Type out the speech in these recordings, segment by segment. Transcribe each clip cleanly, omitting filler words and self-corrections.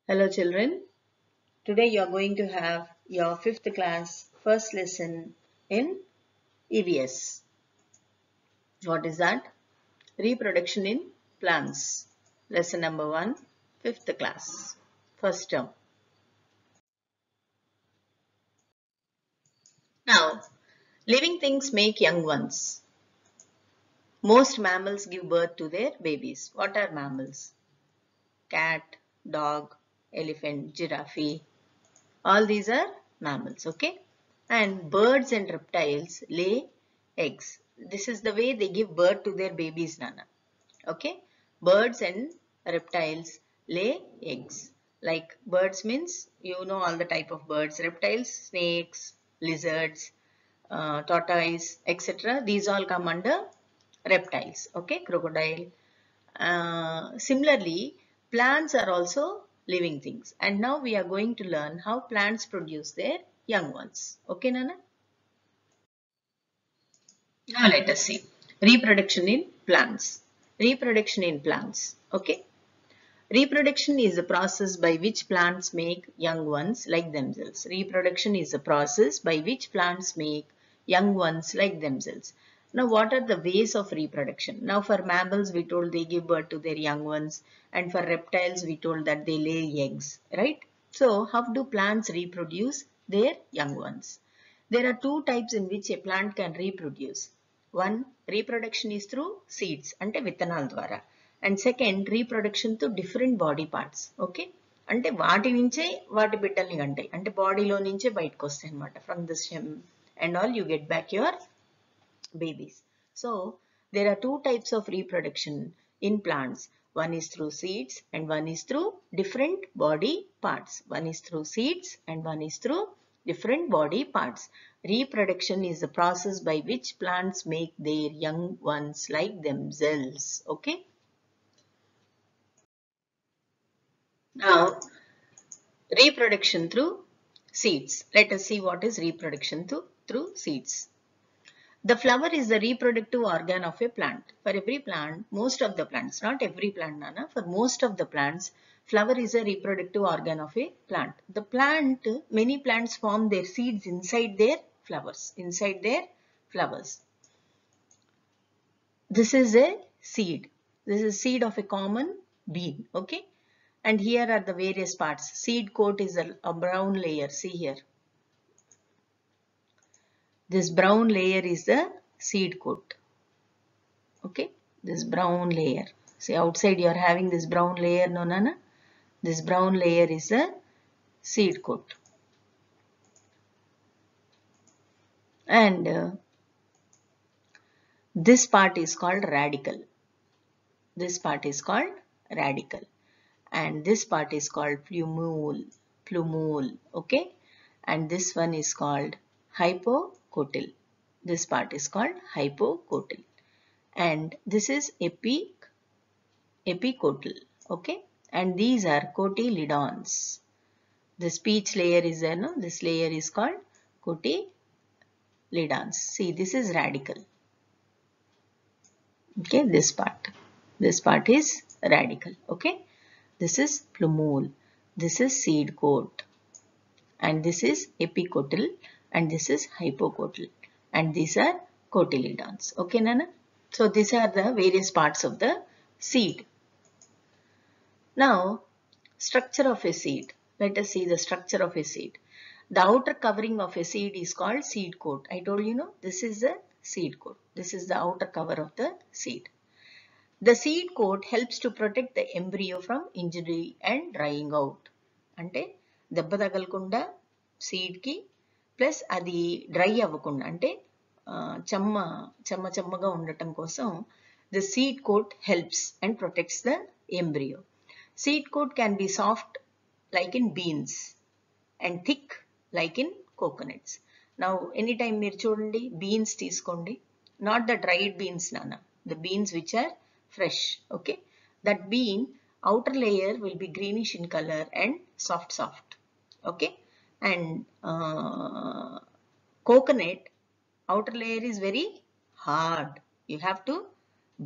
Hello children, today you are going to have your 5th class first lesson in EVS. What is that? Reproduction in plants. Lesson number 1, 5th class, first term. Now, living things make young ones. Most mammals give birth to their babies. What are mammals? Cat, dog, elephant, giraffe. All these are mammals, okay? And birds and reptiles lay eggs. This is the way they give birth to their babies, Nana. Okay? Birds and reptiles lay eggs. Like birds means, you know all the type of birds. Reptiles, snakes, lizards, tortoise, etc. These all come under reptiles. Okay? Crocodile. Similarly, plants are also living things. And now we are going to learn how plants produce their young ones. Okay, Nana? Now let us see. Reproduction in plants. Reproduction in plants. Okay. Reproduction is the process by which plants make young ones like themselves. Reproduction is the process by which plants make young ones like themselves. Now, what are the ways of reproduction? Now, for mammals, we told they give birth to their young ones, and for reptiles, we told that they lay eggs, right? So, how do plants reproduce their young ones? There are two types in which a plant can reproduce. One, reproduction is through seeds, ante విత్తనాల ద్వారా. And second, reproduction to different body parts. Okay? అంటే వాటి నుంచే వాటి బిడ్డల్ని కంటాయి. అంటే బాడీలో నుంచే బయటకు వస్తాయి అన్నమాట. From the stem and all you get back your babies. So, there are two types of reproduction in plants. One is through seeds and one is through different body parts. One is through seeds and one is through different body parts. Reproduction is the process by which plants make their young ones like themselves. Okay? Now, reproduction through seeds. Let us see what is reproduction through seeds. The flower is the reproductive organ of a plant. For every plant, most of the plants, not every plant, Nana, for most of the plants, flower is a reproductive organ of a plant. The plant, many plants form their seeds inside their flowers. Inside their flowers. This is a seed. This is seed of a common bean. Okay. And here are the various parts. Seed coat is a brown layer. See here. This brown layer is the seed coat. Okay. This brown layer. See outside you are having this brown layer. No, Nana. This brown layer is the seed coat. And this part is called radicle. This part is called radicle. And this part is called plumule. Okay. And this one is called hypocotyl. This part is called hypocotyl. And this is epicotyl. Okay. And these are cotyledons. The speech layer is there, no? This layer is called cotyledons. See, this is radicle. Okay, this part. This part is radicle. Okay. This is plumule. This is seed coat. And this is epicotyl. And this is hypocotyl. And these are cotyledons. Okay, Nana? So, these are the various parts of the seed. Now, structure of a seed. Let us see the structure of a seed. The outer covering of a seed is called seed coat. I told you, no, this is the seed coat. This is the outer cover of the seed. The seed coat helps to protect the embryo from injury and drying out. అంటే దెబ్బ తగలకుండా seed కి plus అది dry అవ్వకుండా అంటే చెమ్మగా ఉండటం కోసం the seed coat helps and protects the embryo. Seed coat can be soft like in beans and thick like in coconuts. Now anytime మీరు చూడండి beans తీసుకోండి, not the dried beans, Nana, the beans which are fresh. Okay, that bean outer layer will be greenish in color and soft. Okay, and coconut outer layer is very hard. You have to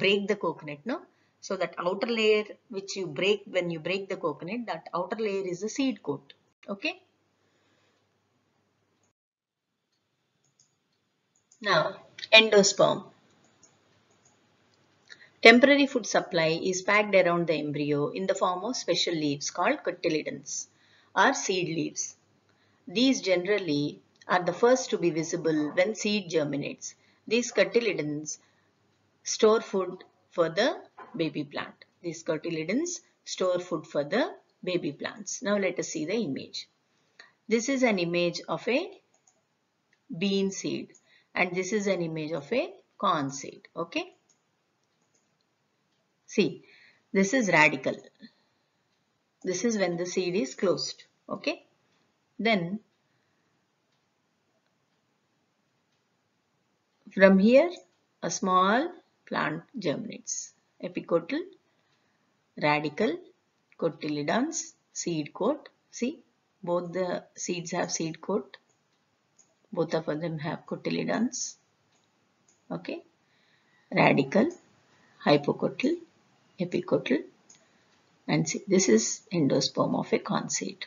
break the coconut, no? So that outer layer which you break when you break the coconut, that outer layer is the seed coat. Okay. Now, endosperm. Temporary food supply is packed around the embryo in the form of special leaves called cotyledons or seed leaves. These generally are the first to be visible when seed germinates. These cotyledons store food for the baby plant. These cotyledons store food for the baby plants. Now let us see the image. This is an image of a bean seed and this is an image of a corn seed. Okay. See, this is radicle. This is when the seed is closed. Okay. Then from here a small plant germinates. Epicotyl, radicle, cotyledons, seed coat. See, both the seeds have seed coat. Both of them have cotyledons. Okay. Radicle, hypocotyl, epicotyl, and see, this is endosperm of a corn seed.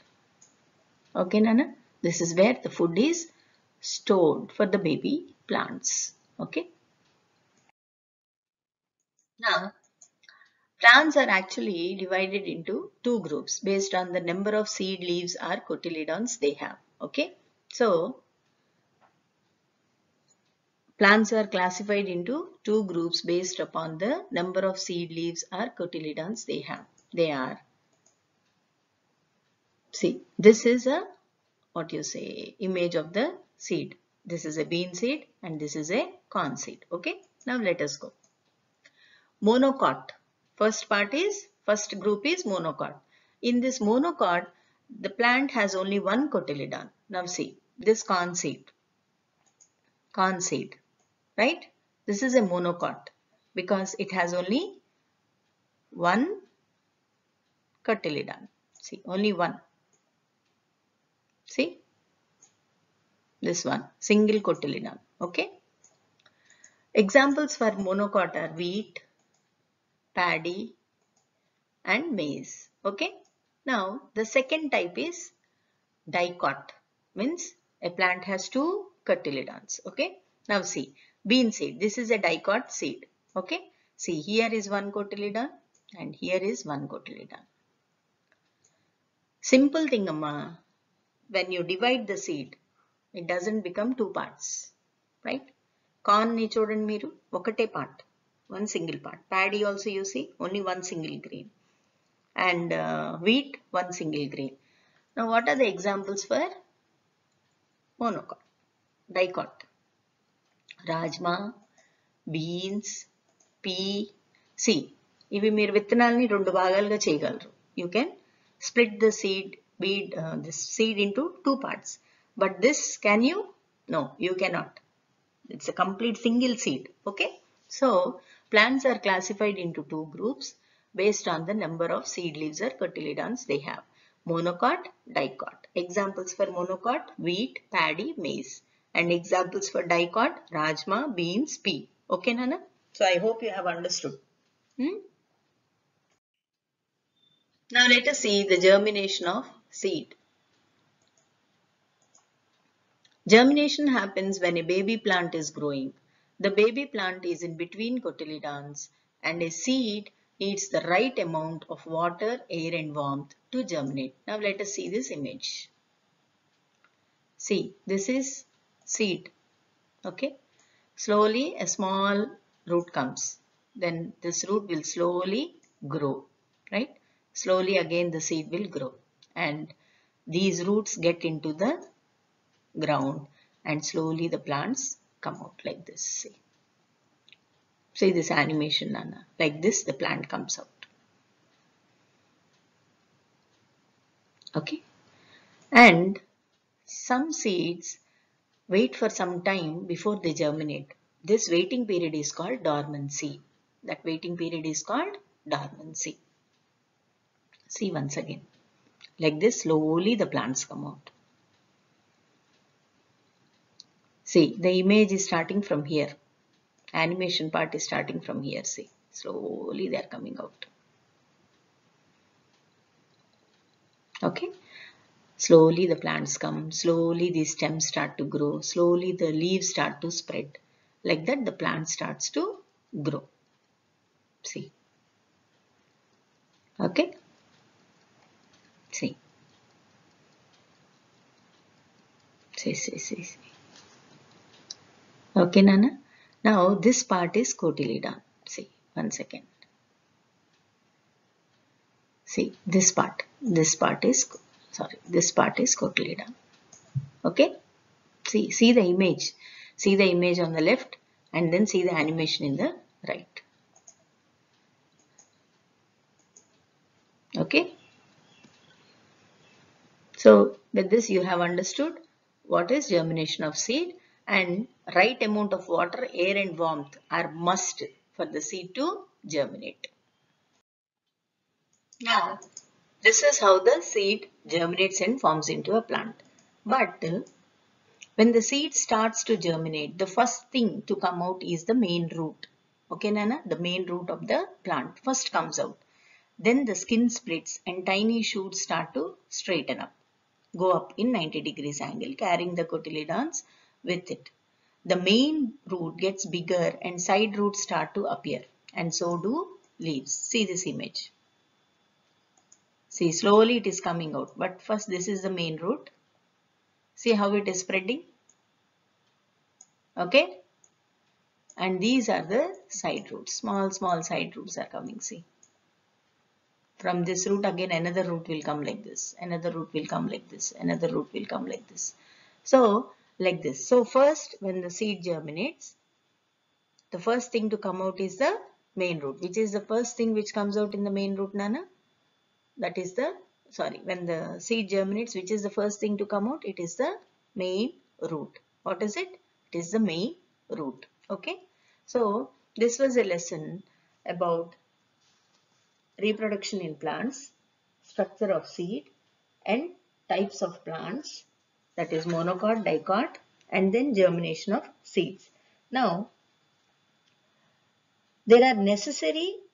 Okay, Nana? This is where the food is stored for the baby plants. Okay. Now, plants are actually divided into two groups based on the number of seed leaves or cotyledons they have. Okay. So, plants are classified into two groups based upon the number of seed leaves or cotyledons they have. They are, see, this is a, what you say, image of the seed. This is a bean seed and this is a corn seed. Okay. Now let us go. Monocot. First group is monocot. In this monocot, the plant has only one cotyledon. Now see, this corn seed, right? This is a monocot because it has only one cotyledon. See, only one. See, this one, single cotyledon. Okay. Examples for monocot are wheat, paddy, and maize. Okay. Now, the second type is dicot, means a plant has two cotyledons. Okay. Now see, bean seed. This is a dicot seed. Okay. See, here is one cotyledon and here is one cotyledon. Simple thing, amma. When you divide the seed, it doesn't become two parts, right? Corn ni chodandi meeru, okate part, one single part. Paddy also you see, only one single grain. And wheat, one single grain. Now what are the examples for monocot, dicot? Rajma, beans, pea. See, ఇవి మీరు విత్తనాలని రెండు భాగాలుగా చేయగలరు. You can split the this seed into two parts. But this, can you? No, you cannot. It's a complete single seed. Okay. So, plants are classified into two groups based on the number of seed leaves or cotyledons they have. Monocot, dicot. Examples for monocot, wheat, paddy, maize. And examples for dicot, rajma, beans, pea. Okay, Nana? So, I hope you have understood. Now, let us see the germination of seed. Germination happens when a baby plant is growing. The baby plant is in between cotyledons and a seed needs the right amount of water, air and warmth to germinate. Now let us see this image. See, this is seed. Okay. Slowly a small root comes. Then this root will slowly grow. Right. Slowly again the seed will grow. And these roots get into the ground and slowly the plants come out like this. See this animation, Nana. Like this the plant comes out. Okay. And some seeds wait for some time before they germinate. This waiting period is called dormancy. That waiting period is called dormancy. See once again. Like this slowly the plants come out. See, the image is starting from here. Animation part is starting from here. See, Slowly they are coming out. Okay. Slowly the plants come. Slowly the stems start to grow. Slowly the leaves start to spread. Like that the plant starts to grow. See. Okay. See. See. Okay, Nana. Now this part is cotyledon. See. 1 second. See. This part is, sorry, this part is cotyledon. Okay. See the image. See the image on the left and then see the animation in the right. Okay. So with this you have understood what is germination of seed, and right amount of water, air and warmth are must for the seed to germinate. Now this is how the seed germinates and forms into a plant. But when the seed starts to germinate, the first thing to come out is the main root. Okay, Nana? The main root of the plant first comes out. Then the skin splits and tiny shoots start to straighten up, go up in 90 degrees angle, carrying the cotyledons with it. The main root gets bigger and side roots start to appear, and so do leaves. See this image. See, slowly it is coming out, but first this is the main root. See how it is spreading. Okay. And these are the side roots. Small side roots are coming. See. From this root again another root will come like this. Another root will come like this. Another root will come like this. So like this. So first when the seed germinates, the first thing to come out is the main root. Which is the first thing which comes out in the main root, Nana? That is the, sorry, when the seed germinates, which is the first thing to come out? It is the main root. What is it? It is the main root. Okay. So this was a lesson about reproduction in plants, structure of seed and types of plants, that is monocot, dicot, and then germination of seeds. Now there are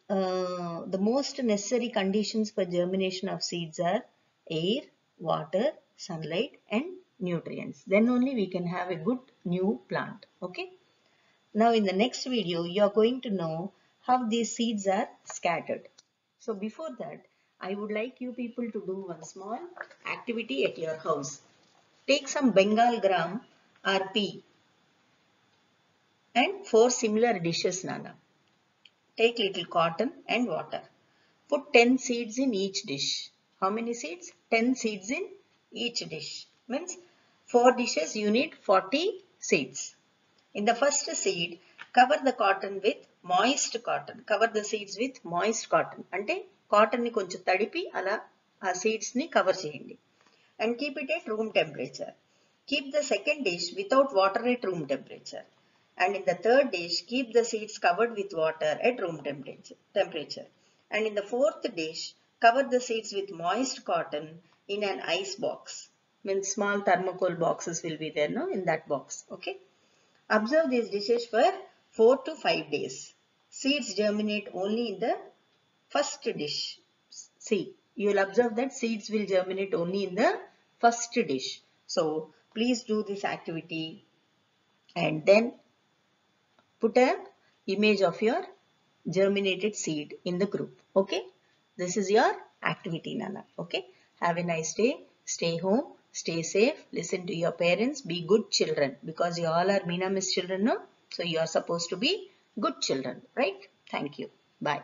the most necessary conditions for germination of seeds are air, water, sunlight and nutrients. Then only we can have a good new plant. Okay. Now in the next video you are going to know how these seeds are scattered. So before that I would like you people to do one small activity at your house. Take some Bengal gram or pea and 4 similar dishes, Nana. Take little cotton and water. Put 10 seeds in each dish. How many seeds? 10 seeds in each dish. Means 4 dishes you need 40 seeds. In the first seed, cover the cotton with moist cotton. Cover the seeds with moist cotton. Ante cotton ni konచెం తడిపి అలా ఆ seeds ni cover చేయండి. And keep it at room temperature. Keep the second dish without water at room temperature. And in the third dish, keep the seeds covered with water at room temperature. And in the fourth dish, cover the seeds with moist cotton in an ice box. Means small thermocol boxes will be there, no? In that box. Okay. Observe these dishes for 4 to 5 days. Seeds germinate only in the first dish. See, you will observe that seeds will germinate only in the first dish. So, please do this activity and then put an image of your germinated seed in the group. Okay. This is your activity, Nana. Okay. Have a nice day. Stay home. Stay safe. Listen to your parents. Be good children. Because you all are Meena Miss children, no? So you are supposed to be good children. Right? Thank you. Bye.